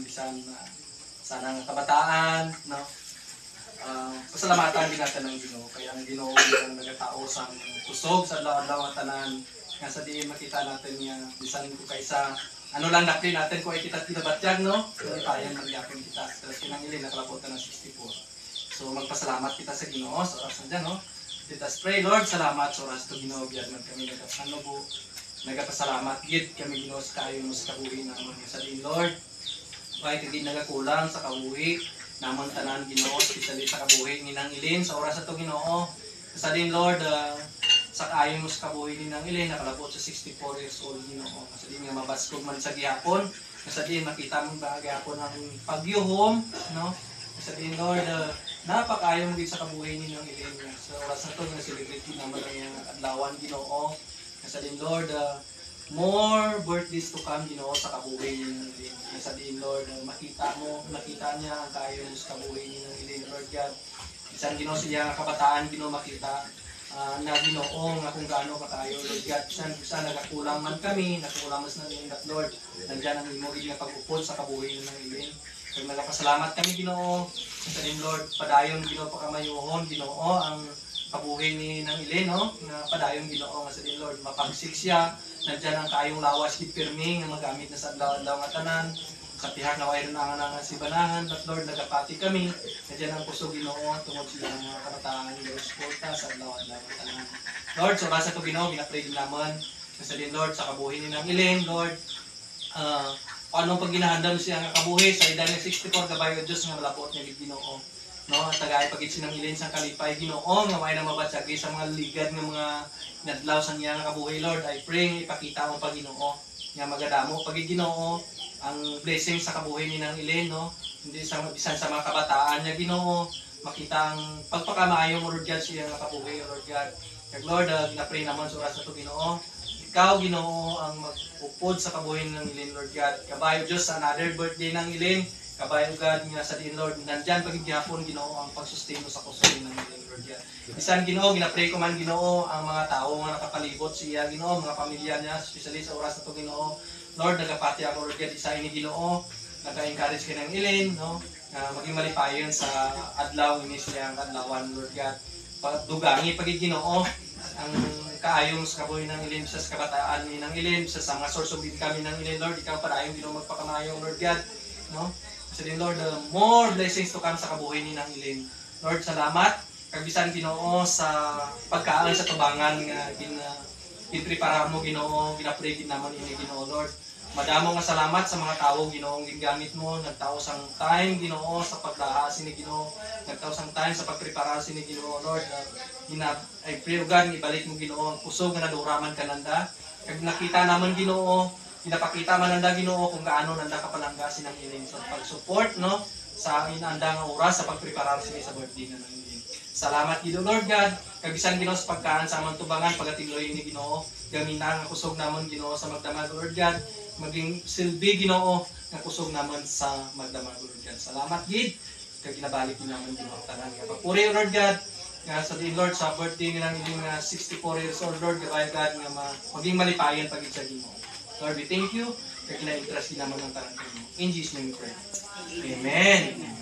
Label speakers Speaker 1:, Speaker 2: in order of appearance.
Speaker 1: bisan sana nga kabataan, no? Pasalamatan din natin ng Ginoo. Kaya ang Ginoo ang nagatao sa kusog sa adlaw-adlaw at tanan nga sa diin makita natin nga bisan ko kaysa ano lang napli natin kung ay kita tinabatyag, no? Kung tayo magyapon kita. Tapos kinangilin nakalapot na ng 64. So magpasalamat kita sa Ginoo sa oras na dyan, no? Let us pray, Lord, salamat sa oras to Ginoo. Biyad man kami nagkasanubo. Nagapasalamat gid kami Ginoo sa kayo mo sa kabuhi namon sa diin, Lord. Kahit hindi nagakulang sa kabuhi namon tanan Ginoo, especially sa kabuhi ni Nang Ilin sa oras ato Ginoo. Sa din Lord, sa kayo mo sa kabuhi ni Nang Ilin nakalabot sa 64 years old Ginoo. Sa din nga mabaskog man sa gihapon, sa din makita mo ba gihapon ang pagyuhom, no? Sa din Lord, napakayo mo din sa kabuhi ni Nang Ilin. Sa oras na to nga celebrity naman ang adlawan Ginoo. Sa din Lord, more birthdays to come, Ginoo, sa kabuhi ni Nang Ilin. Sa din Lord, makita niya ang kayo sa kabuhi ni Nang Ilin, Lord God. Isang Ginoo siya kabataan, Ginoo makita na Ginoo nga kung gaano kakayo, Lord God. Bisan nagakulang man kami, nakulang mas na niya, Lord. Nandiyan ang imo gid nga pag-upod sa kabuhi ni Nang Ilin. Kag nagapasalamat kami Ginoo. Sa din Lord, padayon Ginoo pakamayuhon, Ginoo ang kabuhi ni Nang Ilin, no? Na padayon Ginoo nga sa din Lord, mapagsik siya. Nandiyan ang kaayong lawas kit pirmi nga magamit na sa adlaw-adlaw nga tanan. Sa tihak na wayron na nga si banahan, but Lord nagapati kami. Nandiyan ang puso Ginoo tungod sa mga kabataan ni Lord suporta sa adlaw-adlaw nga tanan. Lord, so basa ko Ginoo, ginapray din naman. Sa din Lord sa kabuhi ni Nang Ilin, Lord. Paano pag ginahandam siya nga kabuhi sa edad ng 64 kabayo Dios nga malapot niya Ginoo. No, tagay pagit sinang ilin sa kalipay Ginoo nga may na mabatsagi sa mga ligad ng mga nadlaw sa niya nga kabuhi, Lord. I pray ipakita mo pa Ginoo nga magadamo pagit Ginoo ang blessing sa kabuhi ni Nang Ilin, no? Hindi sa bisan sa mga kabataan niya Ginoo makita ang pagpakamayo mo Lord God siya nga kabuhi, Lord God. Kag Lord, ginapray naman sa oras na to Ginoo. Ikaw Ginoo ang mag-upod sa kabuhi ni Nang Ilin, Lord God. Kabayo Dios sa another birthday ng Ilin. Kabayo God nga sa din Lord, nandyan pagigihapon Ginoo ang pagsustento sa kusog ng Lord God. Bisan Ginoo, ginapray ko man Ginoo ang mga tao nga nakapalibot siya Ginoo, mga pamilya niya, especially sa oras na to Ginoo. Lord, nagapati ako Lord God isa ini Ginoo, naka-encourage ka ng Ilin, no? Maging malipayon sa adlaw ini siya ang adlawan Lord God. Dugangi pagig Ginoo ang kaayong sa kabuhi ng Ilin sa kabataan ni Nang Ilin, sa mga source of income ng Ilin, Lord, ikaw padayon Ginoo magpakamayong Lord God, no? Sa din Lord, more blessings to come sa kabuhi ni Nang Ilin. Lord, salamat. Kabisan Ginoo sa pagkaan sa tubangan nga ginprepara mo Ginoo, ginapray din naman ini Ginoo, Lord. Madamo nga salamat sa mga tao Ginoo gingamit mo, nagtao sang time Ginoo sa paglaha sini Ginoo, nagtao sang time sa pagprepara sini Ginoo, Lord. I pray God ibalik mo Ginoo ang puso nga naduraman kananda. Kag nakita naman Ginoo, pinapakita man nanda Ginoo kung gaano nanda kapalangga sinang Ilin sa pag-support, no, sa inanda nga oras sa pagpreparar sini sa birthday na Nang Ilin. Salamat Ginoo Lord God, kabisan Ginoo sa pagkaan sa among tubangan pagatiloy ni Ginoo, gamina nga kusog namon Ginoo sa magdamag Lord God, maging silbi Ginoo nga kusog namon sa magdamag Lord God. Salamat gid kag ginabalik ni namon Ginoo tanan nga papuri Lord God. Nga sa din Lord sa birthday ni Nang Ilin nga 64 years old Lord God nga maging malipayon pagid sa Ginoo. Lord, we thank you. Kaya kina-interest din naman ng tanang Ginoo. In Jesus' name we pray. Amen.